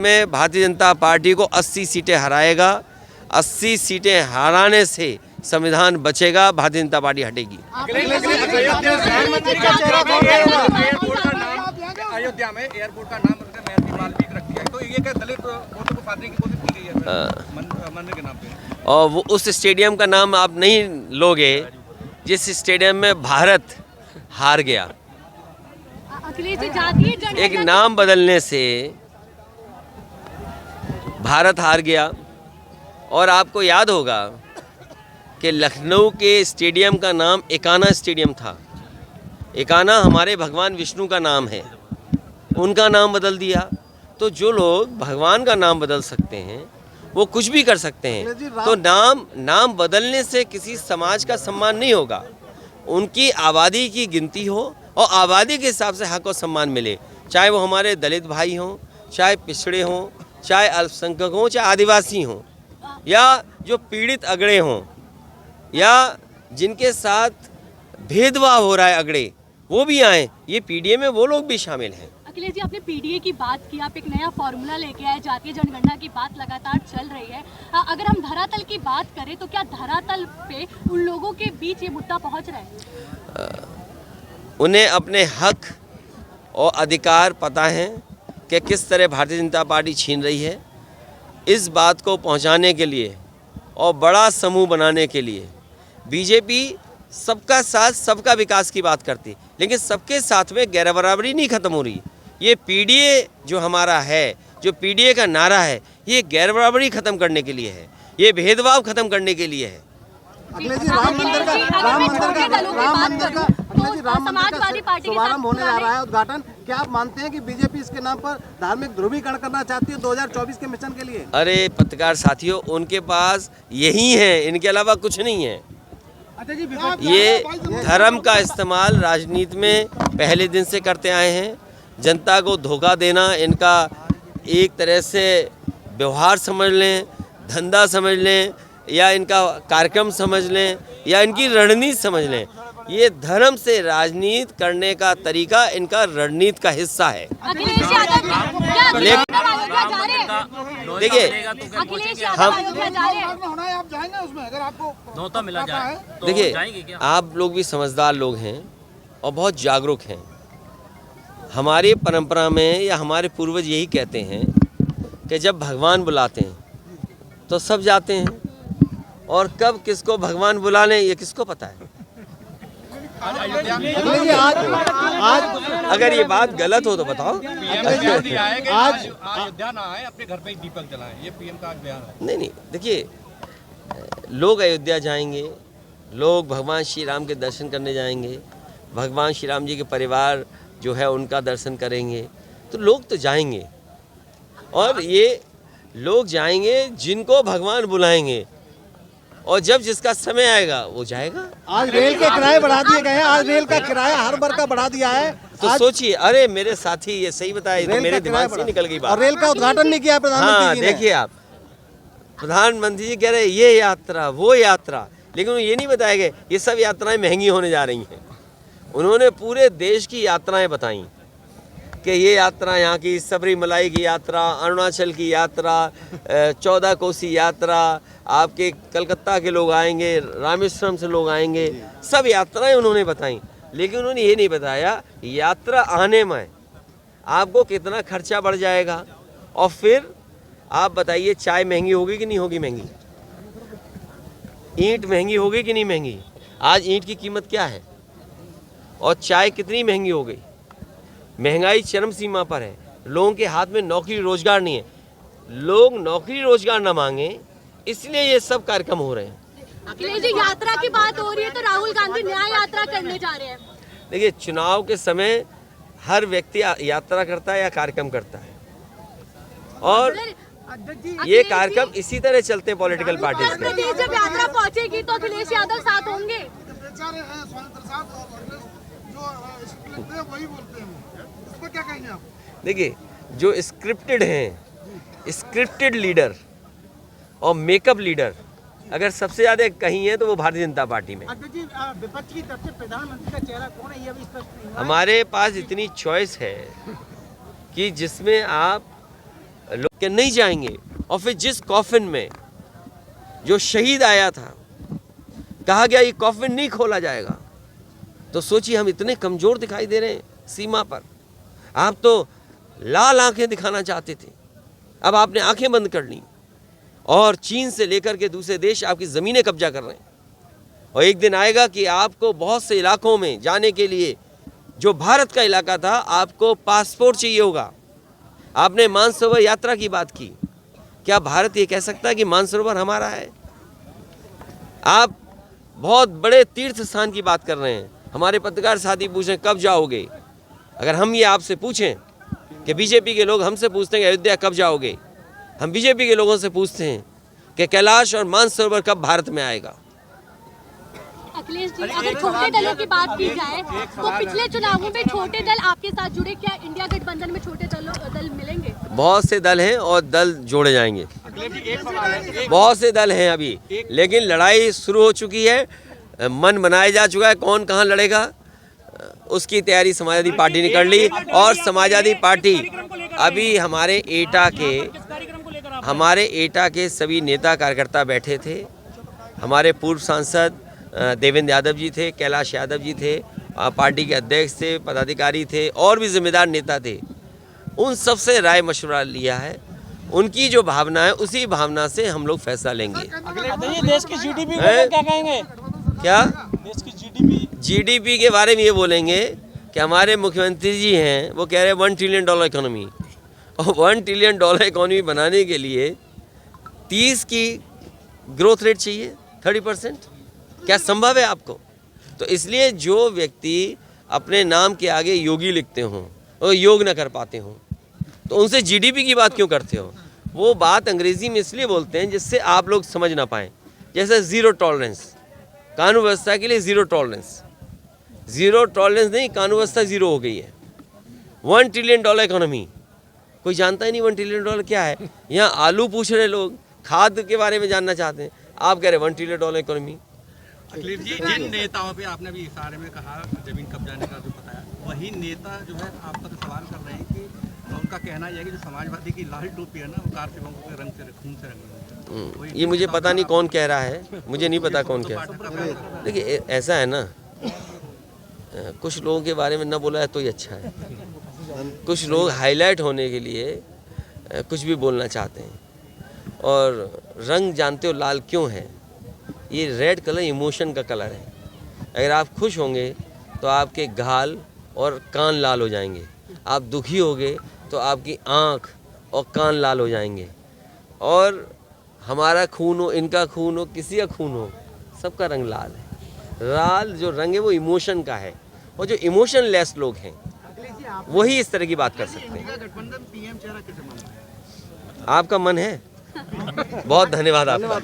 में भारतीय जनता पार्टी को 80 सीटें हराएगा। 80 सीटें हराने से संविधान बचेगा, भारतीय जनता पार्टी हटेगी। अयोध्या में एयरपोर्ट का नाम महर्षि वाल्मीकि रख दिया है, तो ये क्या दलित वोटों को फाड़ने की कोशिश की गई है मंदिर के नाम पे? और वो उस स्टेडियम का नाम आप नहीं लोगे जिस स्टेडियम में भारत हार गया। एक नाम बदलने से भारत हार गया। और आपको याद होगा कि लखनऊ के स्टेडियम का नाम एकाना स्टेडियम था। एकाना हमारे भगवान विष्णु का नाम है, उनका नाम बदल दिया। तो जो लोग भगवान का नाम बदल सकते हैं वो कुछ भी कर सकते हैं। तो नाम बदलने से किसी समाज का सम्मान नहीं होगा। उनकी आबादी की गिनती हो और आबादी के हिसाब से हक और सम्मान मिले, चाहे वो हमारे दलित भाई हों, चाहे पिछड़े हों, चाहे अल्पसंख्यक हों, चाहे आदिवासी हों, या जो पीड़ित अगड़े हों, या जिनके साथ भेदभाव हो रहा है अगड़े, वो भी आए। ये पीडीए में वो लोग भी शामिल हैं। अखिलेश जी, आपने पीडीए की बात की, आप एक नया फॉर्मूला लेके आए, जातीय जनगणना की बात लगातार चल रही है। अगर हम धरातल की बात करें तो क्या धरातल पे उन लोगों के बीच ये मुद्दा पहुंच रहा है? उन्हें अपने हक और अधिकार पता है कि किस तरह भारतीय जनता पार्टी छीन रही है। इस बात को पहुंचाने के लिए और बड़ा समूह बनाने के लिए बीजेपी सबका साथ सबका विकास की बात करती, लेकिन सबके साथ में गैर बराबरी नहीं खत्म हो रही। ये पीडीए जो हमारा है, जो पीडीए का नारा है, ये गैर बराबरी खत्म करने के लिए है, ये भेदभाव खत्म करने के लिए है। अखिलेश जी, राम मंदिर का समाजवादी पार्टी शुभारंभ होने जा रहा है, उद्घाटन। क्या आप मानते हैं कि बीजेपी इसके नाम पर धार्मिक ध्रुवीकरण करना चाहती है 2024 के मिशन के लिए? अरे पत्रकार साथियों, उनके पास यही है, इनके अलावा कुछ नहीं है। ये धर्म का इस्तेमाल राजनीति में पहले दिन से करते आए हैं। जनता को धोखा देना इनका एक तरह से व्यवहार समझ लें, धंधा समझ लें, या इनका कार्यक्रम समझ लें, या इनकी रणनीति समझ लें। ये धर्म से राजनीति करने का तरीका इनका रणनीति का हिस्सा है। देखिए, देखिए आप लोग भी समझदार लोग हैं और बहुत जागरूक हैं। हमारी परंपरा में या हमारे पूर्वज यही कहते हैं कि जब भगवान बुलाते हैं तो सब जाते हैं, और कब किसको भगवान बुला लें ये किसको पता है। आज अगर ये बात गलत हो तो बताओ। आज अयोध्या ना आए, अपने घर पे ही दीपक जलाएं, ये पीएम का बयान है। नहीं, देखिए, लोग अयोध्या जाएंगे, लोग भगवान श्री राम के दर्शन करने जाएंगे, भगवान श्री राम जी के परिवार जो है उनका दर्शन करेंगे, तो लोग तो जाएंगे। और ये लोग जाएंगे जिनको भगवान बुलाएंगे, और जब जिसका समय आएगा वो जाएगा। आज रेल के किराए बढ़ा दिए गए हैं, आज रेल का किराया हर बार का बढ़ा दिया है। तो सोचिए, अरे मेरे साथी ये सही बताया, तो मेरे दिमाग से निकल गई बात। और रेल का उद्घाटन नहीं किया प्रधानमंत्री जी ने। देखिए आप, प्रधानमंत्री जी कह रहे ये यात्रा वो यात्रा, लेकिन ये नहीं बताया गया ये सब यात्राएं महंगी होने जा रही हैं। उन्होंने पूरे देश की यात्राएं बताई कि ये यात्रा यहाँ की सबरीमलाई की यात्रा, अरुणाचल की यात्रा, 14 कोसी यात्रा, आपके कलकत्ता के लोग आएंगे, रामेश्वरम से लोग आएंगे, सब यात्राएं उन्होंने बताई। लेकिन उन्होंने ये नहीं बताया यात्रा आने में आपको कितना खर्चा बढ़ जाएगा। और फिर आप बताइए, चाय महंगी होगी कि नहीं होगी महंगी? ईंट महंगी होगी कि नहीं महंगी? आज ईंट की कीमत क्या है और चाय कितनी महंगी हो गई? महंगाई चरम सीमा पर है। लोगों के हाथ में नौकरी रोजगार नहीं है। लोग नौकरी रोजगार न मांगे, इसलिए ये सब कार्यक्रम हो रहे हैं। अखिलेश जी, यात्रा की बात हो रही है तो राहुल गांधी न्याय यात्रा करने जा रहे हैं। देखिए, चुनाव के समय हर व्यक्ति यात्रा करता है या कार्यक्रम करता है, और ये कार्यक्रम इसी तरह चलते हैं पॉलिटिकल पार्टीज के। जब यात्रा पहुंचेगी तो अखिलेश यादव साथ होंगे। देखिए, जो स्क्रिप्टेड हैं, स्क्रिप्टेड लीडर और मेकअप लीडर अगर सबसे ज्यादा कहीं है तो वो भारतीय जनता पार्टी में। विपक्ष की तरफ से प्रधानमंत्री का चेहरा कौन है ये अभी स्पष्ट नहीं हुआ। हमारे पास इतनी चॉइस है कि जिसमें आप लोग के नहीं जाएंगे। और फिर जिस कॉफिन में जो शहीद आया था, कहा गया ये कॉफिन नहीं खोला जाएगा, तो सोचिए हम इतने कमज़ोर दिखाई दे रहे हैं सीमा पर। आप तो लाल आंखें दिखाना चाहते थे, अब आपने आंखें बंद कर ली और चीन से लेकर के दूसरे देश आपकी ज़मीनें कब्जा कर रहे हैं। और एक दिन आएगा कि आपको बहुत से इलाकों में जाने के लिए, जो भारत का इलाका था, आपको पासपोर्ट चाहिए होगा। आपने मानसरोवर यात्रा की बात की, क्या भारत ये कह सकता है कि मानसरोवर हमारा है? आप बहुत बड़े तीर्थ स्थान की बात कर रहे हैं। हमारे पत्रकार साथी पूछें कब जाओगे। अगर हम ये आपसे पूछें कि बीजेपी के लोग हमसे पूछते हैं कि अयोध्या कब जाओगे, हम बीजेपी के लोगों से पूछते हैं कि कैलाश और मानसरोवर कब भारत में आएगा। अखिलेश जी, अगर छोटे दलों की बात की जाए तो पिछले चुनावों में छोटे दल आपके साथ जुड़े, क्या इंडिया गठबंधन में छोटे दल मिलेंगे? बहुत से दल हैं और दल जोड़े जाएंगे। बहुत से दल हैं अभी, लेकिन लड़ाई शुरू हो चुकी है, मन बनाया जा चुका है। कौन कहाँ लड़ेगा उसकी तैयारी समाजवादी पार्टी ने कर ली। और समाजवादी पार्टी अभी हमारे एटा के सभी नेता कार्यकर्ता बैठे थे। हमारे पूर्व सांसद देवेंद्र यादव जी थे, कैलाश यादव जी थे, पार्टी के अध्यक्ष थे, पदाधिकारी थे और भी जिम्मेदार नेता थे। उन सब से राय मशवरा लिया है। उनकी जो भावना है उसी भावना से हम लोग फैसला लेंगे। देश की जीडीपी को क्या कहेंगे? क्या देश की जीडीपी के बारे में ये बोलेंगे कि हमारे मुख्यमंत्री जी हैं, वो कह रहे हैं $1 ट्रिलियन इकोनॉमी। और $1 ट्रिलियन इकोनॉमी बनाने के लिए 30 की ग्रोथ रेट चाहिए, 30%। क्या संभव है आपको? तो इसलिए जो व्यक्ति अपने नाम के आगे योगी लिखते हों और योग न कर पाते हों, तो उनसे जीडीपी की बात क्यों करते हो? वो बात अंग्रेजी में इसलिए बोलते हैं जिससे आप लोग समझ ना पाएँ। जैसे ज़ीरो टॉलरेंस, कानून व्यवस्था के लिए ज़ीरो टॉलरेंस नहीं, कानून व्यवस्था ज़ीरो हो गई है। $1 ट्रिलियन इकोनॉमी, कोई जानता ही नहीं $1 ट्रिलियन क्या है। यहाँ आलू पूछ रहे लोग, खाद के बारे में जानना चाहते हैं, आप कह रहे $1 ट्रिलियन इकोनॉमी। अखिलेश जी, जिन नेताओं पे आपने अभी इशारे में कहा जमीन कब्जाने का जो बताया, वही नेता जो है आपका तो सवाल कर रहे हैं कि उनका कहना यह है कि जो समाजवादी की लाल टोपी है ना, वो कार सेवकों के रंग से खून से रंगी है। ये मुझे पता नहीं कौन कह रहा है, मुझे नहीं पता कौन कह रहा है। देखिए ऐसा है ना, कुछ लोगों के बारे में ना बोला है तो ही अच्छा है। कुछ लोग हाईलाइट होने के लिए कुछ भी बोलना चाहते हैं। और रंग जानते हो लाल क्यों है? ये रेड कलर इमोशन का कलर है। अगर आप खुश होंगे तो आपके गाल और कान लाल हो जाएंगे, आप दुखी होंगे तो आपकी आँख और कान लाल हो जाएंगे। और हमारा खून हो, इनका खून हो, किसी का खून हो, सबका रंग लाल है। लाल जो रंग है वो इमोशन का है, और जो इमोशन लेस लोग हैं वही इस तरह की बात कर सकते हैं। आपका मन है? बहुत धन्यवाद आपका।